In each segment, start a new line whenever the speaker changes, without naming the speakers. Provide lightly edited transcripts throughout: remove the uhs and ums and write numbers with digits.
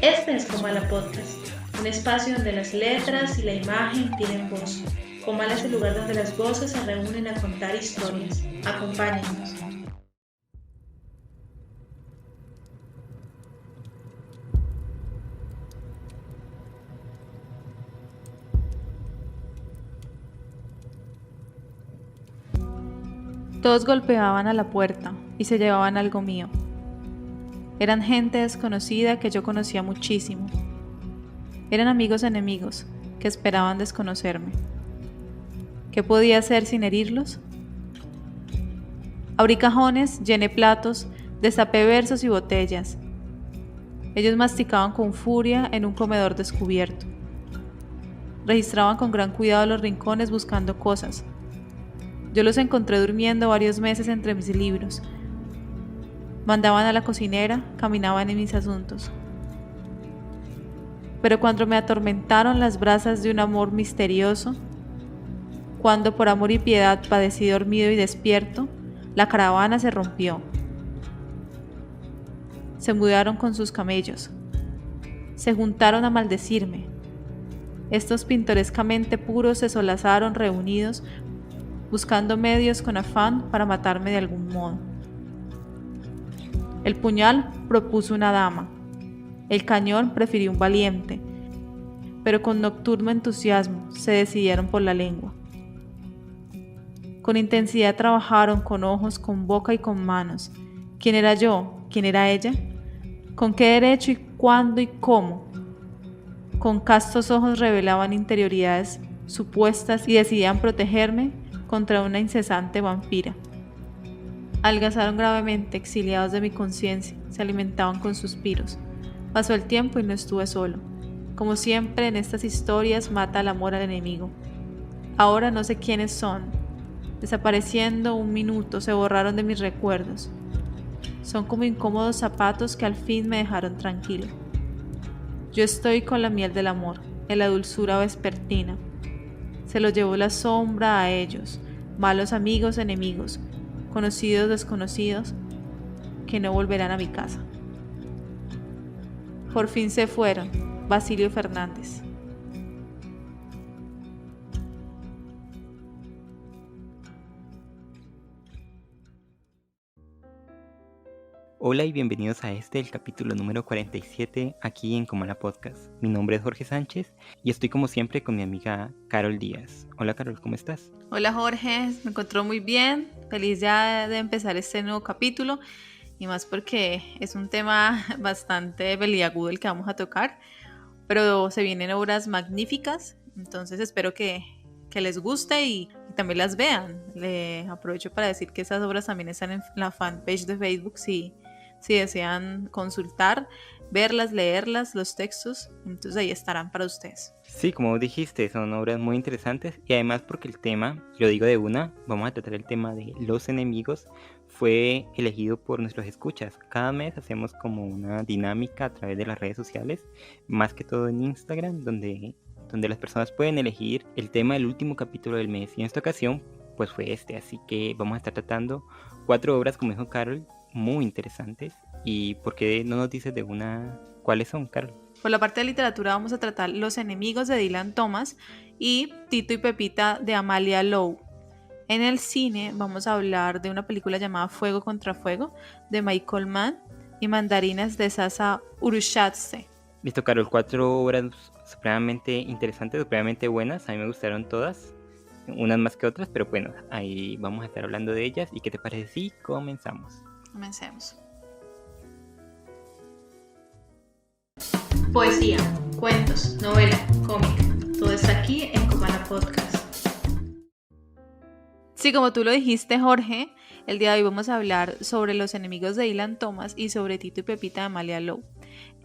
Este es Comala Podcast, un espacio donde las letras y la imagen tienen voz. Comala es el lugar donde las voces se reúnen a contar historias. Acompáñennos.
Todos golpeaban a la puerta y se llevaban algo mío. Eran gente desconocida que yo conocía muchísimo. Eran amigos enemigos que esperaban desconocerme. ¿Qué podía hacer sin herirlos? Abrí cajones, llené platos, destapé versos y botellas. Ellos masticaban con furia en un comedor descubierto. Registraban con gran cuidado los rincones buscando cosas. Yo los encontré durmiendo varios meses entre mis libros. Mandaban a la cocinera, caminaban en mis asuntos. Pero cuando me atormentaron las brasas de un amor misterioso, cuando por amor y piedad padecí dormido y despierto, la caravana se rompió. Se mudaron con sus camellos. Se juntaron a maldecirme. Estos pintorescamente puros se solazaron reunidos, buscando medios con afán para matarme de algún modo. El puñal propuso una dama, el cañón prefirió un valiente, pero con nocturno entusiasmo se decidieron por la lengua. Con intensidad trabajaron con ojos, con boca y con manos. ¿Quién era yo? ¿Quién era ella? ¿Con qué derecho y cuándo y cómo? Con castos ojos revelaban interioridades supuestas y decidían protegerme contra una incesante vampira. Algazaron gravemente, exiliados de mi conciencia, se alimentaban con suspiros. Pasó el tiempo y no estuve solo. Como siempre en estas historias mata el amor al enemigo. Ahora no sé quiénes son. Desapareciendo un minuto, se borraron de mis recuerdos. Son como incómodos zapatos que al fin me dejaron tranquilo. Yo estoy con la miel del amor, en la dulzura vespertina. Se lo llevó la sombra a ellos, malos amigos, enemigos, conocidos, desconocidos, que no volverán a mi casa. Por fin se fueron, Basilio Fernández.
Hola y bienvenidos a el capítulo número 47 aquí en Comala Podcast. Mi nombre es Jorge Sánchez y estoy como siempre con mi amiga Carol Díaz. Hola Carol, ¿cómo estás?
Hola Jorge, me encuentro muy bien, feliz ya de empezar este nuevo capítulo y más porque es un tema bastante peliagudo el que vamos a tocar, pero se vienen obras magníficas, entonces espero que les guste y también las vean. Le aprovecho para decir que esas obras también están en la fanpage de Facebook si desean consultar, verlas, leerlas, los textos, entonces ahí estarán para ustedes.
Sí, como dijiste, son obras muy interesantes y además porque el tema, lo digo de una, vamos a tratar el tema de los enemigos, fue elegido por nuestros escuchas. Cada mes hacemos como una dinámica a través de las redes sociales, más que todo en Instagram, donde las personas pueden elegir el tema del último capítulo del mes. Y en esta ocasión, pues fue así que vamos a estar tratando 4 obras, como dijo Carol, muy interesantes. ¿Y por qué no nos dices de una cuáles son, Carol?
Por la parte de literatura vamos a tratar Los enemigos de Dylan Thomas y Tito y Pepita de Amalia Lowe. En el cine vamos a hablar de una película llamada Fuego contra Fuego de Michael Mann y Mandarinas de Sasa Urushatse.
Listo, Carol, 4 obras supremamente interesantes, supremamente buenas. A mí me gustaron todas, unas más que otras, pero bueno, ahí vamos a estar hablando de ellas. ¿Y qué te parece si comenzamos?
Comencemos.
Poesía, cuentos, novela, cómic. Todo está aquí en Comala Podcast.
Sí, como tú lo dijiste, Jorge, el día de hoy vamos a hablar sobre Los enemigos de Dylan Thomas y sobre Tito y Pepita de Amalia Lowe.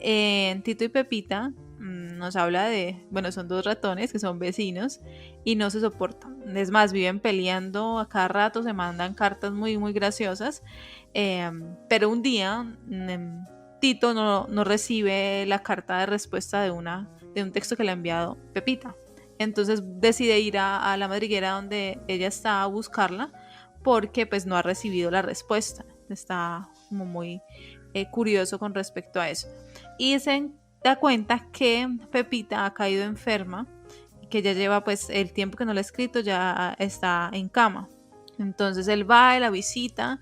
En Tito y Pepita nos habla de, son 2 ratones que son vecinos y no se soportan. Es más, viven peleando a cada rato, se mandan cartas muy, muy graciosas. Pero un día Tito no recibe la carta de respuesta de un texto que le ha enviado Pepita. Entonces decide ir a la madriguera donde ella está a buscarla porque pues no ha recibido la respuesta. Está como muy curioso con respecto a eso. Y se da cuenta que Pepita ha caído enferma y que ya lleva pues el tiempo que no la ha escrito, ya está en cama. Entonces él va y la visita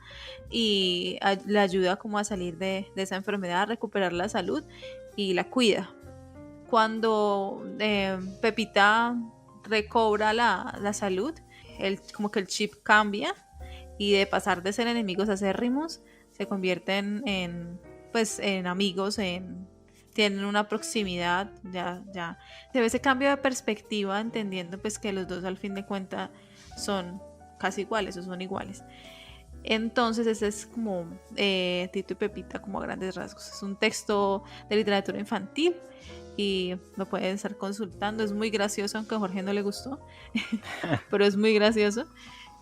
y le ayuda como a salir de esa enfermedad, a recuperar la salud y la cuida. Cuando Pepita recobra la salud, como que el chip cambia y de pasar de ser enemigos acérrimos se convierten en amigos, tienen una proximidad, ya se ve ese cambio de perspectiva, entendiendo pues que los dos al fin de cuentas son casi iguales o son iguales. Entonces ese es como Tito y Pepita como a grandes rasgos. Es un texto de literatura infantil y lo pueden estar consultando. Es muy gracioso, aunque a Jorge no le gustó, pero es muy gracioso.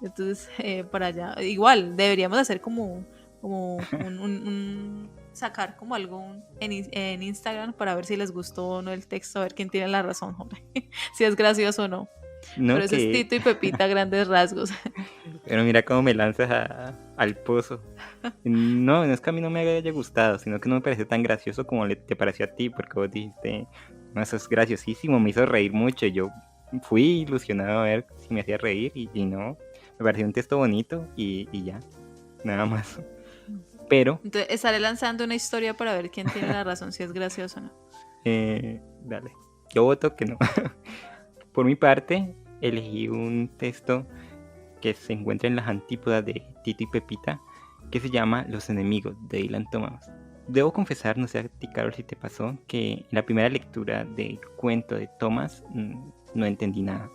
Entonces para allá, igual deberíamos hacer como sacar como algo en Instagram para ver si les gustó o no el texto, a ver quién tiene la razón, Jorge. Si es gracioso o no.
No,
Pero eso es Tito y Pepita a grandes rasgos.
Pero mira cómo me lanzas al pozo. No, no es que a mí no me haya gustado, sino que no me pareció tan gracioso como te pareció a ti, porque vos dijiste, no, eso es graciosísimo, me hizo reír mucho. Yo fui ilusionado a ver si me hacía reír y no, me pareció un texto bonito y ya, nada más. Pero
entonces estaré lanzando una historia para ver quién tiene la razón, si es gracioso o no.
Dale, yo voto que no. Por mi parte, elegí un texto que se encuentra en las antípodas de Tito y Pepita, que se llama Los enemigos, de Dylan Thomas. Debo confesar, no sé a ti, Carol, si te pasó, que en la primera lectura del cuento de Thomas no entendí nada.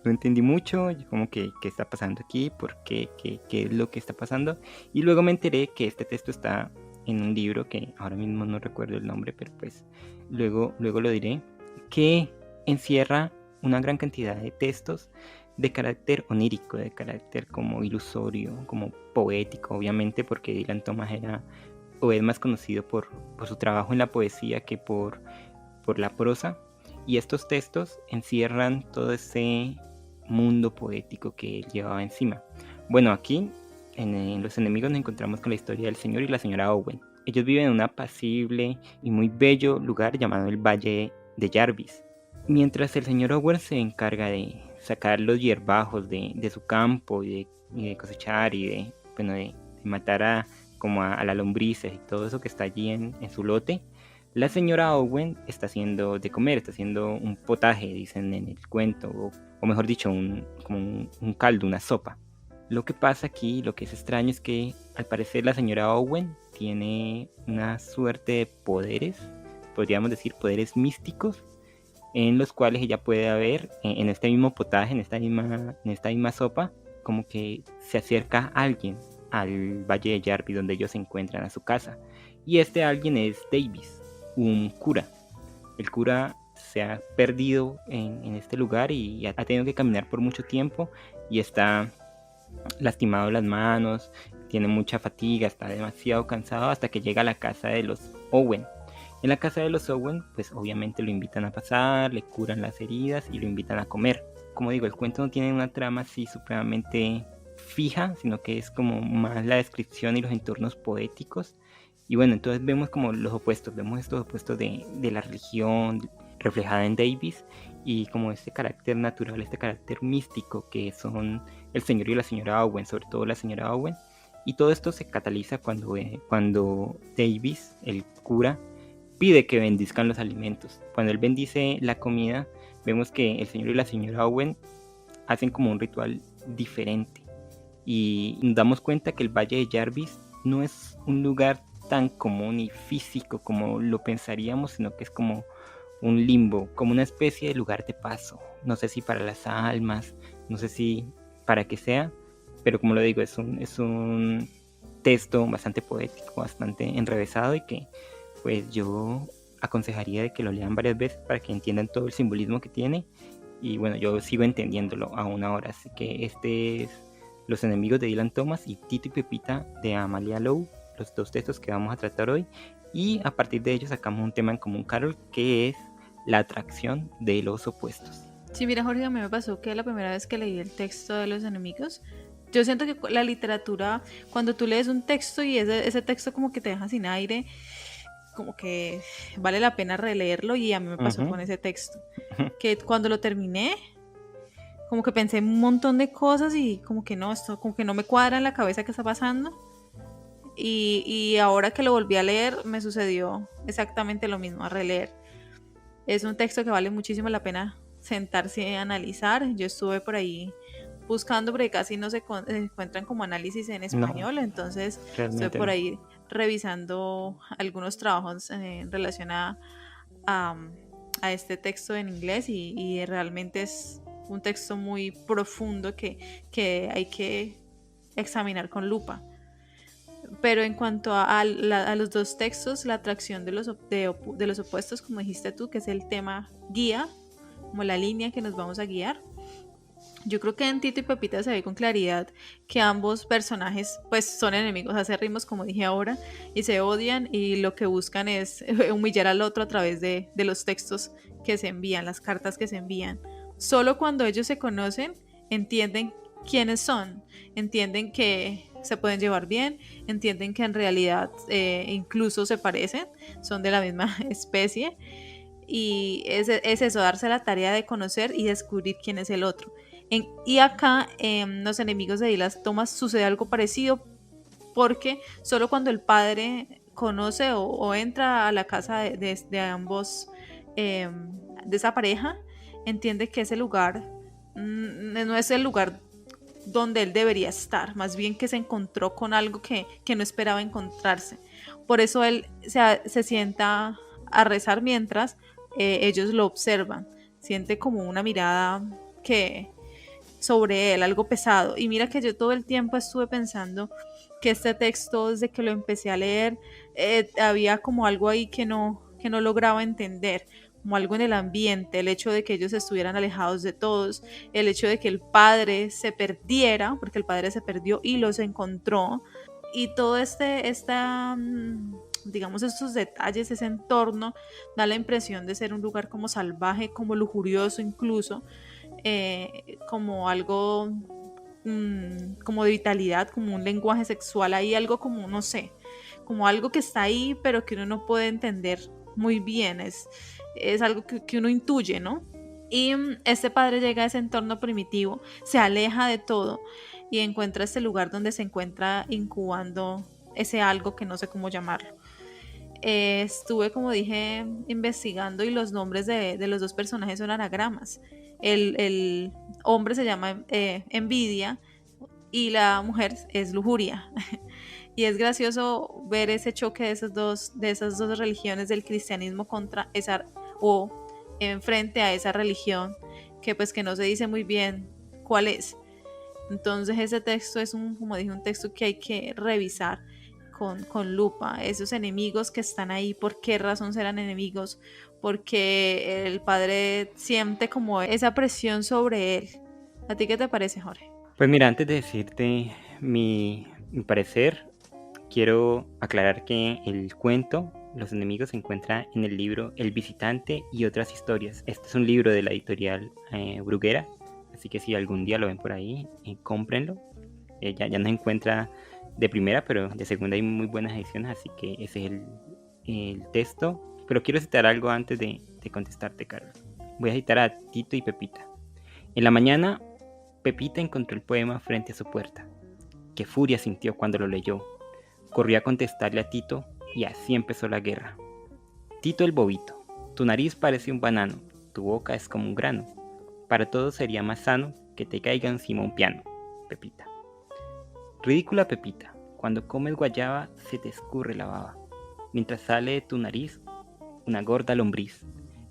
No entendí mucho, como que qué está pasando aquí, por qué es lo que está pasando. Y luego me enteré que este texto está en un libro que ahora mismo no recuerdo el nombre, pero pues luego lo diré, que encierra una gran cantidad de textos de carácter onírico, de carácter como ilusorio, como poético, obviamente, porque Dylan Thomas era o es más conocido por su trabajo en la poesía que por la prosa. Y estos textos encierran todo ese mundo poético que él llevaba encima. Bueno, aquí en Los enemigos nos encontramos con la historia del señor y la señora Owen. Ellos viven en un apacible y muy bello lugar llamado el Valle de Jarvis. Mientras el señor Owen se encarga de sacar los hierbajos de su campo y de cosechar y de matar a las lombrices y todo eso que está allí en su lote, la señora Owen está haciendo de comer, está haciendo un potaje, dicen en el cuento, o mejor dicho, como un caldo, una sopa. Lo que pasa aquí, lo que es extraño es que al parecer la señora Owen tiene una suerte de poderes, podríamos decir poderes místicos, en los cuales ella puede ver en este mismo potaje, en esta misma sopa, como que se acerca alguien al Valle de Jarvis donde ellos se encuentran, a su casa. Y este alguien es Davis, un cura. El cura se ha perdido en este lugar y ha tenido que caminar por mucho tiempo y está lastimado las manos, tiene mucha fatiga, está demasiado cansado hasta que llega a la casa de los Owen. En la casa de los Owen, pues obviamente lo invitan a pasar, le curan las heridas y lo invitan a comer. Como digo, el cuento no tiene una trama así supremamente fija, sino que es como más la descripción y los entornos poéticos. Y bueno, entonces vemos como los opuestos, vemos estos opuestos de la religión reflejada en Davis y como este carácter natural, este carácter místico que son el señor y la señora Owen, sobre todo la señora Owen. Y todo esto se cataliza cuando Davis, el cura, pide que bendizcan los alimentos. Cuando él bendice la comida, vemos que el señor y la señora Owen hacen como un ritual diferente. Y nos damos cuenta que el Valle de Jarvis no es un lugar tan común y físico como lo pensaríamos, sino que es como un limbo, como una especie de lugar de paso. No sé si para las almas, no sé si para qué sea, pero como lo digo, es un texto bastante poético, bastante enrevesado y que pues yo aconsejaría de que lo lean varias veces para que entiendan todo el simbolismo que tiene. Y bueno, yo sigo entendiéndolo aún ahora, así que este es Los enemigos de Dylan Thomas y Tito y Pepita de Amalia Lowe, los dos textos que vamos a tratar hoy. Y a partir de ellos sacamos un tema en común, Carol, que es la atracción de los opuestos.
Sí, mira, Jorge, a mí me pasó que la primera vez que leí el texto de Los enemigos, yo siento que la literatura, cuando tú lees un texto y ese texto como que te deja sin aire, como que vale la pena releerlo, y a mí me pasó
Ujú.
con ese texto,
Ujú.
que cuando lo terminé, como que pensé un montón de cosas y como que no, esto como que no me cuadra en la cabeza qué está pasando. Y ahora que lo volví a leer, me sucedió exactamente lo mismo, a releer. Es un texto que vale muchísimo la pena sentarse a analizar. Yo estuve por ahí buscando, porque casi no se encuentran como análisis en
No,
español, entonces estuve
realmente
por
no.
ahí revisando algunos trabajos en relación a, a este texto en inglés, y realmente es un texto muy profundo que hay que examinar con lupa. Pero en cuanto a los dos textos, la atracción de los opuestos, como dijiste tú, que es el tema guía, como la línea que nos vamos a guiar, yo creo que en Tito y Pepita se ve con claridad que ambos personajes pues son enemigos acérrimos, como dije ahora, y se odian, y lo que buscan es humillar al otro a través de los textos que se envían, las cartas que se envían. Solo cuando ellos se conocen, entienden quiénes son, entienden que se pueden llevar bien, entienden que en realidad incluso se parecen, son de la misma especie, y es eso, darse la tarea de conocer y descubrir quién es el otro. Y acá en Los enemigos de Dilas Thomas sucede algo parecido, porque solo cuando el padre conoce o entra a la casa de ambos, de esa pareja, entiende que ese lugar no es el lugar donde él debería estar, más bien que se encontró con algo que no esperaba encontrarse. Por eso él se sienta a rezar mientras ellos lo observan, siente como una mirada que sobre él, algo pesado. Y mira que yo todo el tiempo estuve pensando que este texto, desde que lo empecé a leer, había como algo ahí que no lograba entender, como algo en el ambiente, el hecho de que ellos estuvieran alejados de todos, el hecho de que el padre se perdiera, porque el padre se perdió y los encontró, y todo digamos, estos detalles, ese entorno, da la impresión de ser un lugar como salvaje, como lujurioso incluso, como algo como de vitalidad, como un lenguaje sexual ahí, algo como, no sé, como algo que está ahí, pero que uno no puede entender muy bien, es algo que uno intuye, ¿no? Y este padre llega a ese entorno primitivo, se aleja de todo y encuentra este lugar donde se encuentra incubando ese algo que no sé cómo llamarlo. Estuve, como dije, investigando, y los nombres de los dos personajes son anagramas. El hombre se llama Envidia y la mujer es Lujuria. Y es gracioso ver ese choque de esas dos religiones, del cristianismo contra esa, o enfrente a esa religión, que pues que no se dice muy bien cuál es. Entonces ese texto es como dije, un texto que hay que revisar con lupa. Esos enemigos que están ahí, ¿por qué razón serán enemigos? Porque el padre siente como esa presión sobre él. ¿A ti qué te parece, Jorge?
Pues mira, antes de decirte mi parecer, quiero aclarar que el cuento Los enemigos se encuentra en el libro El visitante y otras historias. Este es un libro de la editorial Bruguera, así que si algún día lo ven por ahí, cómprenlo. Ya no se encuentra de primera, pero de segunda hay muy buenas ediciones, así que ese es el texto. Pero quiero citar algo antes de contestarte, Carol. Voy a citar a Tito y Pepita. En la mañana, Pepita encontró el poema frente a su puerta. Qué furia sintió cuando lo leyó. Corrió a contestarle a Tito y así empezó la guerra. Tito el bobito, tu nariz parece un banano, tu boca es como un grano. Para todos sería más sano que te caiga encima un piano, Pepita. Ridícula Pepita, cuando comes guayaba se te escurre la baba, mientras sale de tu nariz una gorda lombriz.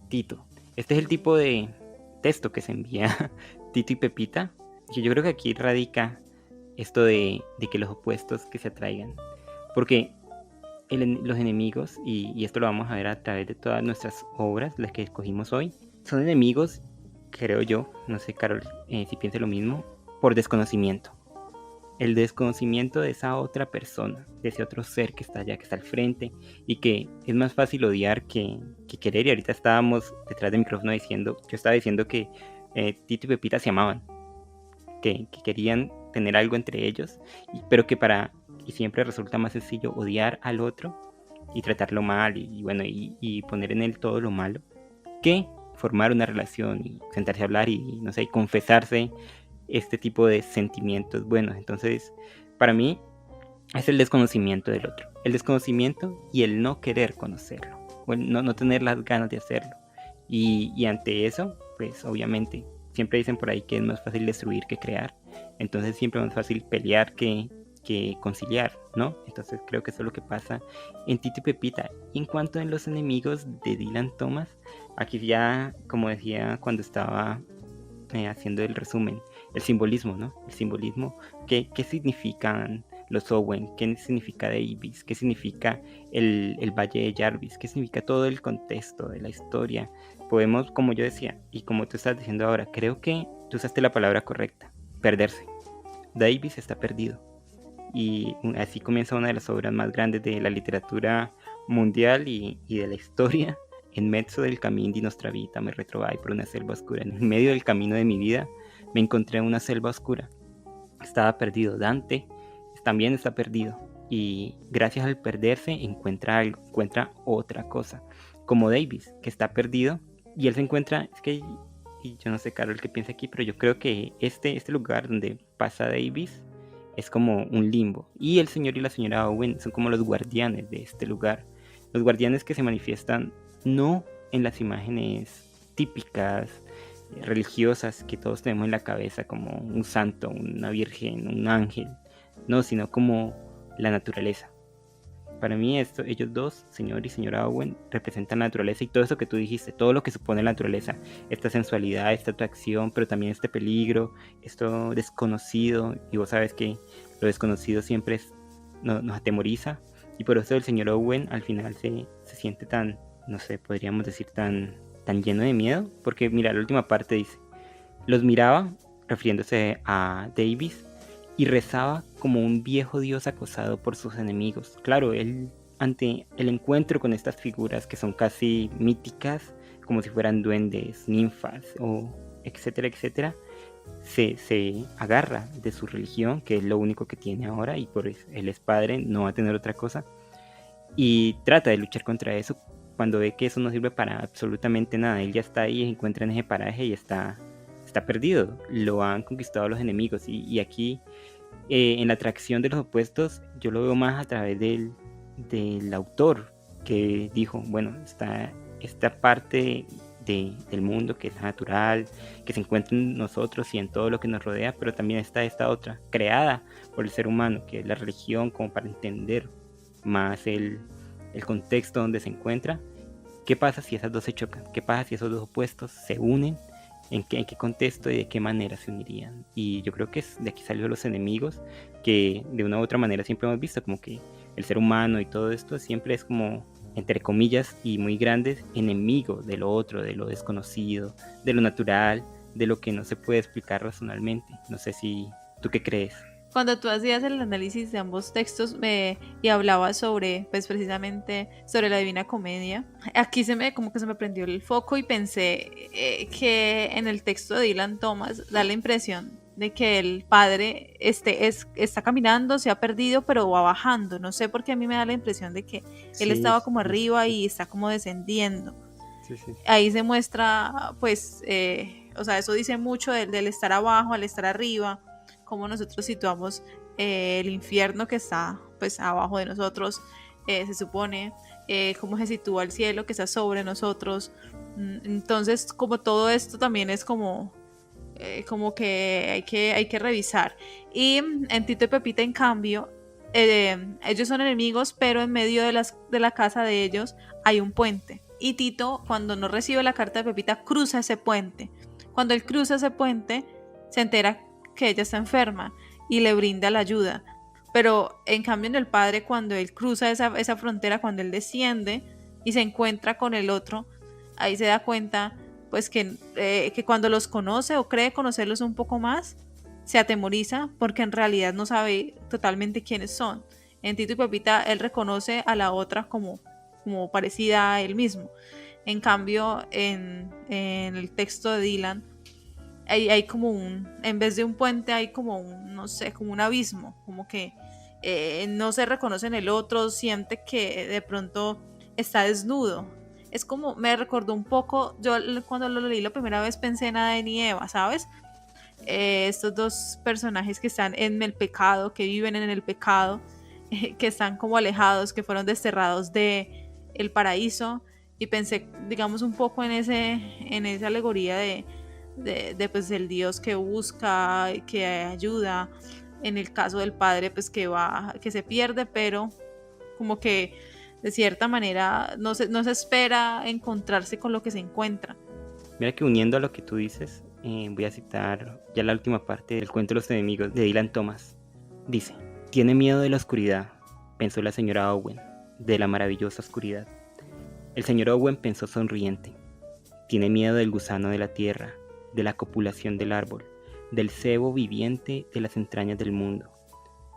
Tito, este es el tipo de texto que se envía Tito y Pepita, que yo creo que aquí radica esto de que los opuestos que se atraigan, porque los enemigos, y esto lo vamos a ver a través de todas nuestras obras, las que escogimos hoy, son enemigos, creo yo, no sé Carol si piensa lo mismo, por desconocimiento. El desconocimiento de esa otra persona, de ese otro ser que está allá, que está al frente, y que es más fácil odiar que querer. Y ahorita estábamos detrás del micrófono yo estaba diciendo que Tito y Pepita se amaban, que querían tener algo entre ellos, pero que y siempre resulta más sencillo odiar al otro y tratarlo mal y bueno, y poner en él todo lo malo, que formar una relación y sentarse a hablar y no sé, confesarse este tipo de sentimientos buenos. Entonces, para mí es el desconocimiento del otro, el desconocimiento y el no querer conocerlo, o el no tener las ganas de hacerlo. Y ante eso, pues obviamente, siempre dicen por ahí que es más fácil destruir que crear, entonces siempre es más fácil pelear que conciliar, ¿no? Entonces creo que eso es lo que pasa en Tito y Pepita. Y en cuanto a los enemigos de Dylan Thomas, aquí ya, como decía cuando estaba haciendo el resumen, el simbolismo, ¿no? El simbolismo, ¿qué significan los Owen? ¿Qué significa Davis? ¿Qué significa el Valle de Jarvis? ¿Qué significa todo el contexto de la historia? Podemos, como yo decía, y como tú estás diciendo ahora, creo que tú usaste la palabra correcta, perderse. Davis está perdido. Y así comienza una de las obras más grandes de la literatura mundial y de la historia. En mezzo del camino di nostra vita me retrovai por una selva oscura. En medio del camino de mi vida me encontré en una selva oscura. Estaba perdido. Dante también está perdido. Y gracias al perderse encuentra algo, encuentra otra cosa. Como Davis, que está perdido. Y él se encuentra, es que, y yo no sé, Carol, qué piensa aquí, pero yo creo que este lugar donde pasa Davis es como un limbo. Y el señor y la señora Owen son como los guardianes de este lugar. Los guardianes que se manifiestan no en las imágenes típicas religiosas que todos tenemos en la cabeza, como un santo, una virgen, un ángel, no, sino como la naturaleza. Para mí ellos dos, señor y señora Owen, representan la naturaleza y todo eso que tú dijiste, todo lo que supone la naturaleza, esta sensualidad, esta atracción, pero también este peligro, esto desconocido, y vos sabes que lo desconocido siempre nos atemoriza, y por eso el señor Owen al final se siente tan, no sé, podríamos decir tan lleno de miedo, porque mira, la última parte dice, los miraba, refiriéndose a Davis, y rezaba como un viejo dios acosado por sus enemigos. Claro, él, ante el encuentro con estas figuras que son casi míticas, como si fueran duendes, ninfas, o etcétera, etcétera, se agarra de su religión, que es lo único que tiene ahora, y por eso él es padre, no va a tener otra cosa, y trata de luchar contra eso cuando ve que eso no sirve para absolutamente nada. Él ya está ahí, se encuentra en ese paraje y está perdido. Lo han conquistado los enemigos. Y aquí, en la atracción de los opuestos, yo lo veo más a través del autor, que dijo, bueno, está esta parte del mundo que es natural, que se encuentra en nosotros y en todo lo que nos rodea, pero también está esta otra, creada por el ser humano, que es la religión, como para entender más el contexto donde se encuentra. ¿Qué pasa si esas dos se chocan? ¿Qué pasa si esos dos opuestos se unen? ¿En qué contexto y de qué manera se unirían? Y yo creo que de aquí salió los enemigos, que de una u otra manera siempre hemos visto como que el ser humano y todo esto siempre es como, entre comillas y muy grandes, enemigo de lo otro, de lo desconocido, de lo natural, de lo que no se puede explicar razonalmente. No sé si tú qué crees.
Cuando tú hacías el análisis de ambos textos y hablabas sobre, pues precisamente sobre la Divina Comedia, aquí como que se me prendió el foco y pensé que en el texto de Dylan Thomas da la impresión de que el padre está caminando, se ha perdido, pero va bajando. No sé por qué a mí me da la impresión de que él estaba como arriba y está como descendiendo. Sí. Ahí se muestra, pues, o sea, eso dice mucho del estar abajo, al estar arriba, cómo nosotros situamos el infierno que está pues abajo de nosotros, se supone, cómo se sitúa el cielo que está sobre nosotros. Entonces, como todo esto también es como que hay que revisar. Y en Tito y Pepita, en cambio, ellos son enemigos, pero en medio de la casa de ellos hay un puente. Y Tito, cuando no recibe la carta de Pepita, cruza ese puente. Cuando él cruza ese puente, se entera que ella está enferma y le brinda la ayuda. Pero en cambio en el padre, cuando él cruza esa frontera, cuando él desciende y se encuentra con el otro, ahí se da cuenta pues que cuando los conoce o cree conocerlos un poco más, se atemoriza porque en realidad no sabe totalmente quiénes son. En Tito y Pepita él reconoce a la otra como parecida a él mismo. En cambio en el texto de Dylan hay como en vez de un puente hay como no sé, como un abismo, como que no se reconoce en el otro, siente que de pronto está desnudo. Es como, me recordó un poco, yo cuando lo leí la primera vez pensé en Adán y Eva, ¿sabes? Estos dos personajes que están en el pecado, que viven en el pecado, que están como alejados, que fueron desterrados de el paraíso, y pensé, digamos, un poco en esa alegoría de pues el Dios que busca, que ayuda, en el caso del padre pues que se pierde, pero como que de cierta manera no se espera encontrarse con lo que se encuentra.
Mira que uniendo a lo que tú dices, voy a citar ya la última parte del cuento de los enemigos de Dylan Thomas. Dice: tiene miedo de la oscuridad, pensó la señora Owen, de la maravillosa oscuridad. El señor Owen pensó sonriente: tiene miedo del gusano de la tierra, de la copulación del árbol, del cebo viviente de las entrañas del mundo.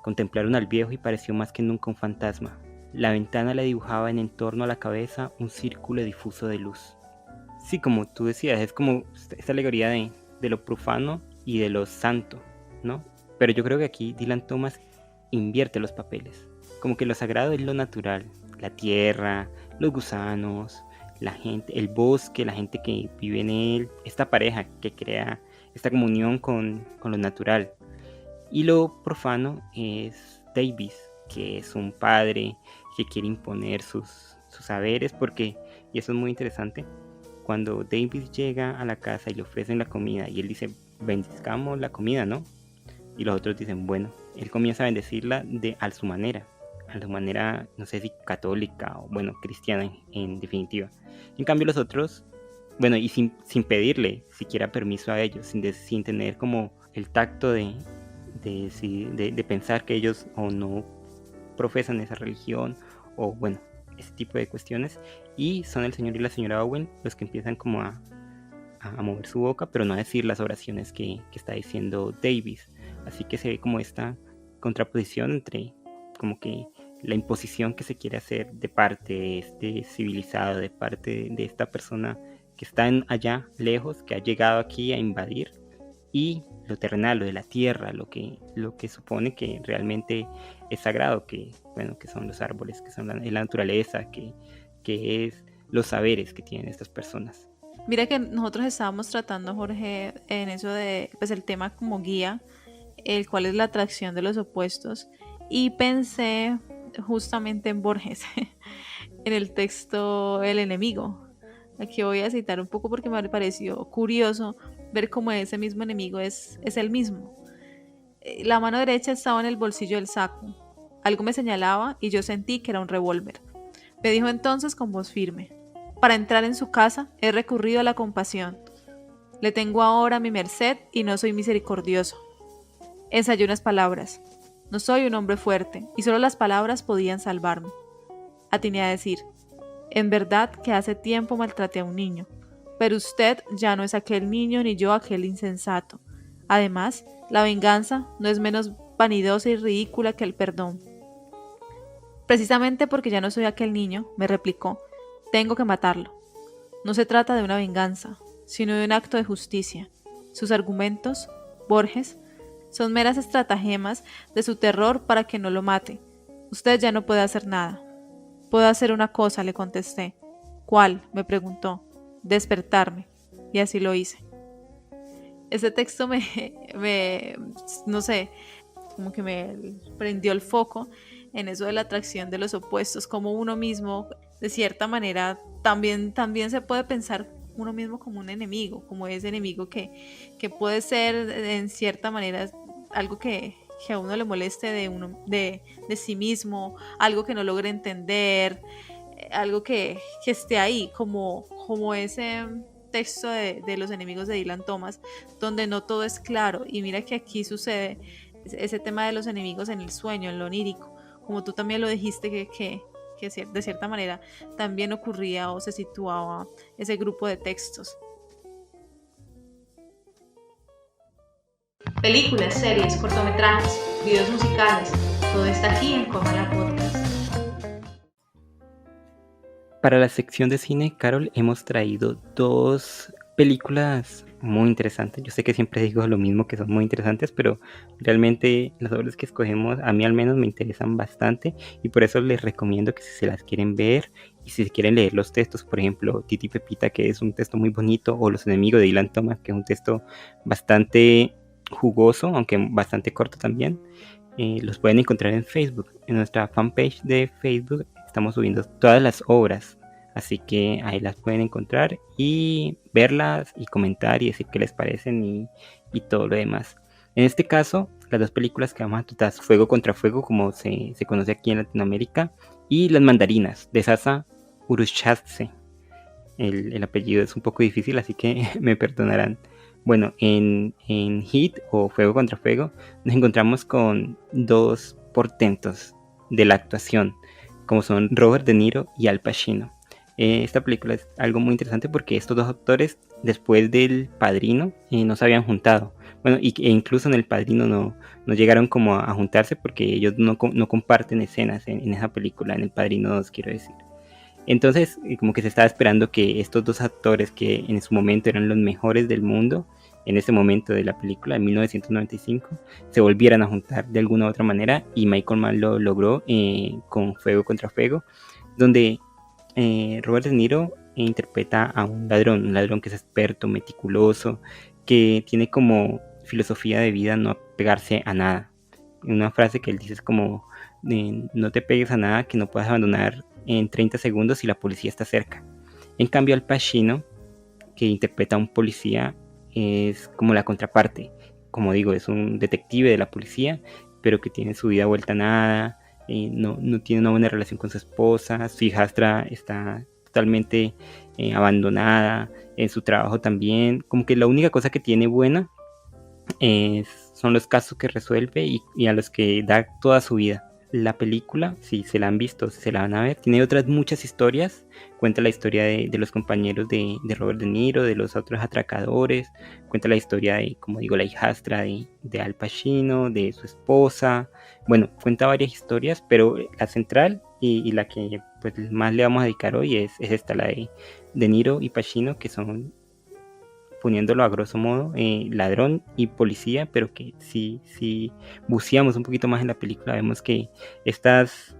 Contemplaron al viejo y pareció más que nunca un fantasma. La ventana le dibujaba en torno a la cabeza un círculo difuso de luz. Sí, como tú decías, es como esta alegoría de lo profano y de lo santo, ¿no? Pero yo creo que aquí Dylan Thomas invierte los papeles. Como que lo sagrado es lo natural, la tierra, los gusanos, la gente, el bosque, la gente que vive en él, esta pareja que crea esta comunión con lo natural. Y lo profano es Davis, que es un padre que quiere imponer sus saberes, porque, y eso es muy interesante, cuando Davis llega a la casa y le ofrecen la comida y él dice: bendizcamos la comida, ¿no? Y los otros dicen: bueno. Él comienza a bendecirla a su manera, no sé si católica o bueno, cristiana en definitiva. En cambio los otros, bueno, y sin pedirle siquiera permiso a ellos, sin tener como el tacto de pensar que ellos o no profesan esa religión o bueno, ese tipo de cuestiones, y son el señor y la señora Owen los que empiezan como a mover su boca, pero no a decir las oraciones que está diciendo Davis. Así que se ve como esta contraposición entre como que la imposición que se quiere hacer de parte de este civilizado, de parte de esta persona que está allá lejos, que ha llegado aquí a invadir, y lo terrenal, lo de la tierra, lo que supone que realmente es sagrado, que bueno, que son los árboles, que son la naturaleza, que es los saberes que tienen estas personas.
Mira que nosotros estábamos tratando, Jorge, en eso de pues el tema como guía, el cual es la atracción de los opuestos, y pensé justamente en Borges, en el texto El enemigo. Aquí voy a citar un poco porque me pareció curioso ver cómo ese mismo enemigo es el mismo. La mano derecha estaba en el bolsillo del saco. Algo me señalaba y yo sentí que era un revólver. Me dijo entonces con voz firme: para entrar en su casa he recurrido a la compasión. Le tengo ahora a mi merced y no soy misericordioso. Ensayé unas palabras. No soy un hombre fuerte y solo las palabras podían salvarme. Atiné a decir: en verdad que hace tiempo maltraté a un niño, pero usted ya no es aquel niño ni yo aquel insensato. Además, la venganza no es menos vanidosa y ridícula que el perdón. Precisamente porque ya no soy aquel niño, me replicó, tengo que matarlo. No se trata de una venganza, sino de un acto de justicia. Sus argumentos, Borges, son meras estratagemas de su terror para que no lo mate. Usted ya no puede hacer nada. Puedo hacer una cosa, le contesté. ¿Cuál?, me preguntó. Despertarme. Y así lo hice. Ese texto no sé, como que me prendió el foco en eso de la atracción de los opuestos, como uno mismo, de cierta manera, también se puede pensar uno mismo como un enemigo, como ese enemigo que puede ser en cierta manera algo que a uno le moleste de sí mismo, algo que no logre entender, algo que esté ahí, como ese texto de Los enemigos de Dylan Thomas, donde no todo es claro. Y mira que aquí sucede ese tema de los enemigos en el sueño, en lo onírico, como tú también lo dijiste, que de cierta manera también ocurría o se situaba ese grupo de textos.
Películas, series, cortometrajes, videos musicales, todo está aquí en Comala Podcast.
Para la sección de cine, Carol, hemos traído 2 películas muy interesantes. Yo sé que siempre digo lo mismo, que son muy interesantes, pero realmente las obras que escogemos a mí al menos me interesan bastante y por eso les recomiendo que si se las quieren ver y si quieren leer los textos, por ejemplo, Titi y Pepita, que es un texto muy bonito, o Los enemigos de Dylan Thomas, que es un texto bastante jugoso, aunque bastante corto también, los pueden encontrar en Facebook. En nuestra fanpage de Facebook estamos subiendo todas las obras, así que ahí las pueden encontrar y verlas y comentar y decir qué les parecen y todo lo demás. En este caso, las dos películas que vamos a tratar, Fuego contra Fuego, como se conoce aquí en Latinoamérica, y Las mandarinas, de Sasa Uruchatse. El apellido es un poco difícil, así que me perdonarán. Bueno, en Hit o Fuego contra Fuego nos encontramos con dos portentos de la actuación, como son Robert De Niro y Al Pacino. Esta película es algo muy interesante porque estos dos actores, después del Padrino, no se habían juntado. Bueno, e incluso en el Padrino no llegaron como a juntarse porque ellos no comparten escenas en esa película, en el Padrino 2 quiero decir. Entonces, como que se estaba esperando que estos dos actores que en su momento eran los mejores del mundo, en ese momento de la película, en 1995, se volvieran a juntar de alguna u otra manera, y Michael Mann lo logró con Fuego contra Fuego, donde Robert De Niro interpreta a un ladrón que es experto, meticuloso, que tiene como filosofía de vida no pegarse a nada. Una frase que él dice es como, no te pegues a nada que no puedas abandonar en 30 segundos si la policía está cerca. En cambio, Al Pacino, que interpreta a un policía, es como la contraparte. Como digo, es un detective de la policía, pero que tiene su vida vuelta a nada, no tiene una buena relación con su esposa, su hijastra está totalmente abandonada, en su trabajo también. Como que la única cosa que tiene buena son los casos que resuelve y a los que da toda su vida. La película, si se la han visto, si se la van a ver, tiene otras muchas historias. Cuenta la historia de los compañeros de Robert De Niro, de los otros atracadores. Cuenta la historia de, como digo, la hijastra de Al Pacino, de su esposa. Bueno, cuenta varias historias, pero la central y la que pues más le vamos a dedicar hoy es esta, la de Niro y Pacino, que son, poniéndolo a grosso modo, ladrón y policía, pero que si buceamos un poquito más en la película vemos que estas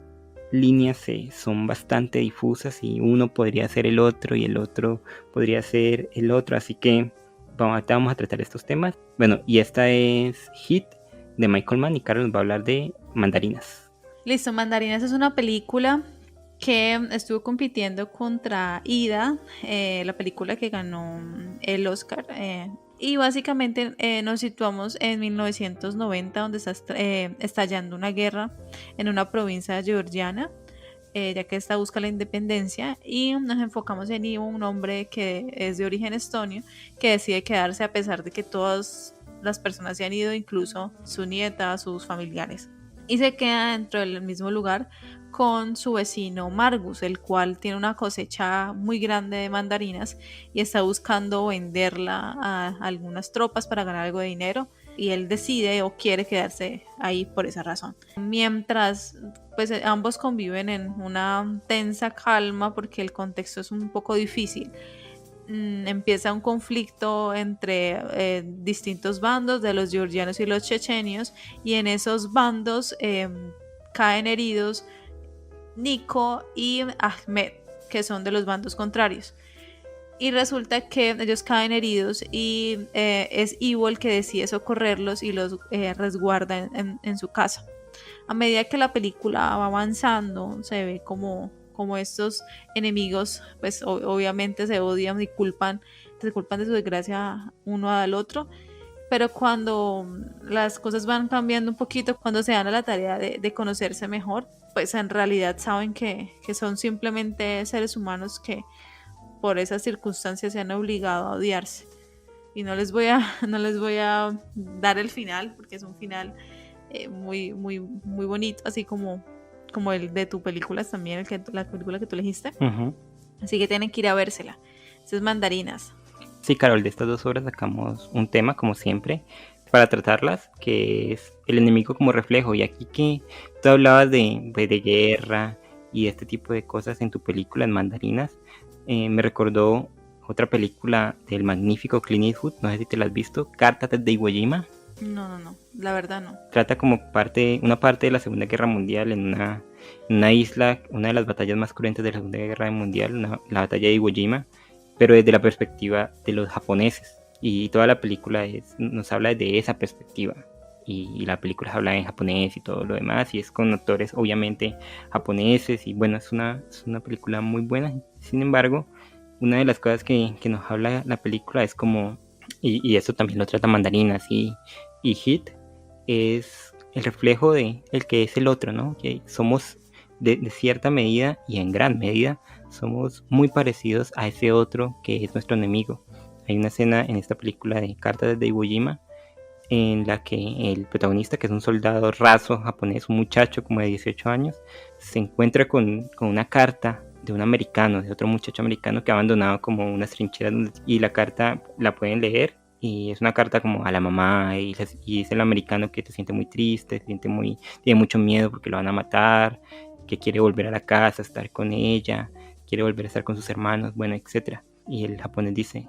líneas son bastante difusas y uno podría ser el otro y el otro podría ser el otro, así que vamos a tratar estos temas. Bueno, y esta es Hit de Michael Mann y Carlos nos va a hablar de Mandarinas.
Listo, Mandarinas es una película que estuvo compitiendo contra Ida, la película que ganó el Oscar, y básicamente nos situamos en 1990, donde está estallando una guerra en una provincia georgiana, ya que esta busca la independencia, y nos enfocamos en Ivo, un hombre que es de origen estonio, que decide quedarse a pesar de que todas las personas se han ido, incluso su nieta, sus familiares, y se queda dentro del mismo lugar con su vecino Margus, el cual tiene una cosecha muy grande de mandarinas y está buscando venderla a algunas tropas para ganar algo de dinero, y él decide o quiere quedarse ahí por esa razón. Mientras pues ambos conviven en una tensa calma porque el contexto es un poco difícil. Empieza un conflicto entre distintos bandos de los georgianos y los chechenios, y en esos bandos caen heridos Nico y Ahmed, que son de los bandos contrarios, y resulta que ellos caen heridos y es Ivo el que decide socorrerlos y los resguarda en su casa. A medida que la película va avanzando, se ve como estos enemigos pues obviamente se odian y se culpan de su desgracia uno al otro, pero cuando las cosas van cambiando un poquito, cuando se dan a la tarea de conocerse mejor, pues en realidad saben que son simplemente seres humanos que por esas circunstancias se han obligado a odiarse. Y no les voy a dar el final, porque es un final muy, muy, muy bonito, así como el de tu película también, la película que tú elegiste.
Uh-huh.
Así que tienen que ir a vérsela. Esas Mandarinas.
Sí, Carol, de estas 2 horas sacamos un tema, como siempre, para tratarlas, que es el enemigo como reflejo. Y aquí que tú hablabas de guerra y este tipo de cosas en tu película, en Mandarinas, me recordó otra película del magnífico Clint Eastwood, no sé si te la has visto, Cartas desde Iwo Jima.
No, la verdad no.
Trata como una parte de la Segunda Guerra Mundial en una isla, una de las batallas más cruentas de la Segunda Guerra Mundial, la batalla de Iwo Jima, pero desde la perspectiva de los japoneses. Y toda la película nos habla desde esa perspectiva. Y la película se habla en japonés y todo lo demás, y es con actores obviamente japoneses, y bueno, es una película muy buena. Sin embargo, una de las cosas que nos habla la película es como, y eso también lo trata Mandarinas y Hit, es el reflejo de el que es el otro, ¿no? Que somos de cierta medida y en gran medida somos muy parecidos a ese otro que es nuestro enemigo. Hay una escena en esta película de Cartas desde Iwo Jima en la que el protagonista, que es un soldado raso japonés, un muchacho como de 18 años, se encuentra con una carta de un americano, de otro muchacho americano que ha abandonado como unas trincheras, y la carta la pueden leer y es una carta como a la mamá, y es el americano que se siente muy triste, tiene mucho miedo porque lo van a matar, que quiere volver a la casa, estar con ella, quiere volver a estar con sus hermanos, bueno, etcétera. Y el japonés dice,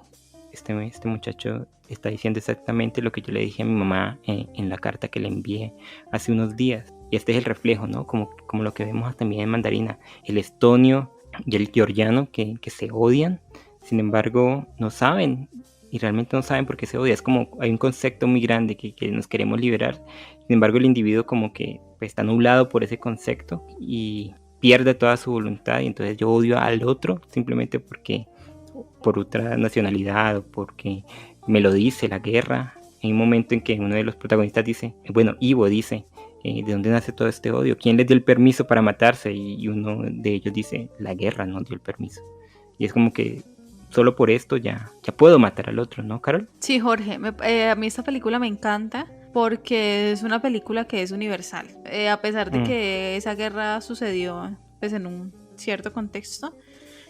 este muchacho está diciendo exactamente lo que yo le dije a mi mamá en la carta que le envié hace unos días. Y este es el reflejo, ¿no? Como lo que vemos también en Mandarina, el estonio y el georgiano que se odian, sin embargo no saben, y realmente no saben por qué se odia. Es como hay un concepto muy grande que nos queremos liberar, sin embargo el individuo como que pues, está nublado por ese concepto y pierde toda su voluntad, y entonces yo odio al otro simplemente por otra nacionalidad o porque me lo dice la guerra. Hay un momento en que uno de los protagonistas dice, bueno, Ivo dice, ¿de dónde nace todo este odio? ¿Quién les dio el permiso para matarse? Y uno de ellos dice, la guerra nos dio el permiso. Y es como que solo por esto ya puedo matar al otro, ¿no, Carol?
Sí, Jorge, a mí esta película me encanta porque es una película que es universal. A pesar de que esa guerra sucedió pues, en un cierto contexto,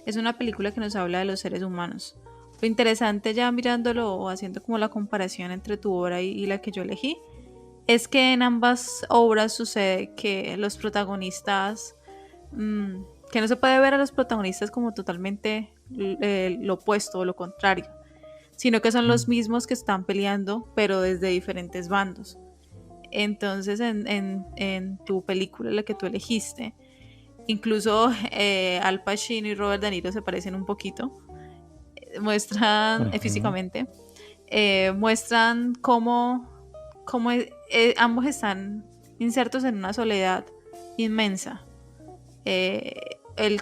es una película que nos habla de los seres humanos. Lo interesante, ya mirándolo o haciendo como la comparación entre tu obra y la que yo elegí, es que en ambas obras sucede que los protagonistas, que no se puede ver a los protagonistas como totalmente lo opuesto o lo contrario, sino que son los mismos que están peleando, pero desde diferentes bandos. Entonces en tu película, la que tú elegiste, incluso Al Pacino y Robert De Niro se parecen un poquito, muestran físicamente, muestran cómo ambos están insertos en una soledad inmensa.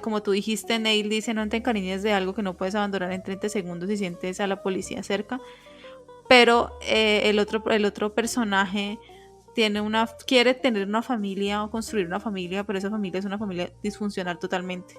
Como tú dijiste, Neil dice, no te encariñes de algo que no puedes abandonar en 30 segundos si sientes a la policía cerca. Pero el otro personaje quiere tener una familia o construir una familia, pero esa familia es una familia disfuncional totalmente.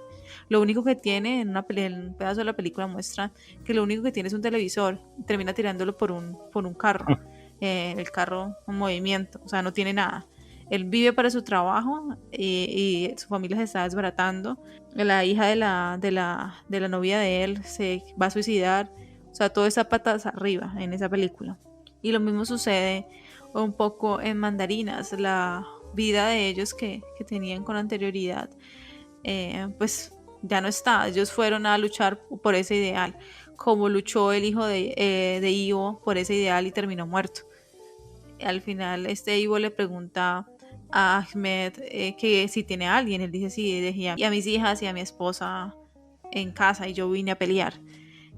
Lo único que tiene, en un pedazo de la película muestra que lo único que tiene es un televisor, termina tirándolo por un carro, el carro en movimiento, o sea, no tiene nada. Él vive para su trabajo y su familia se está desbaratando. La hija de la novia de él se va a suicidar. O sea, todo está patas arriba en esa película. Y lo mismo sucede un poco en Mandarinas. La vida de ellos que tenían con anterioridad, pues ya no está. Ellos fueron a luchar por ese ideal, como luchó el hijo de Ivo por ese ideal y terminó muerto. Al final Ivo le pregunta a Ahmed que si tiene a alguien. Él dice sí, dejé a mis hijas y a mi esposa en casa y yo vine a pelear.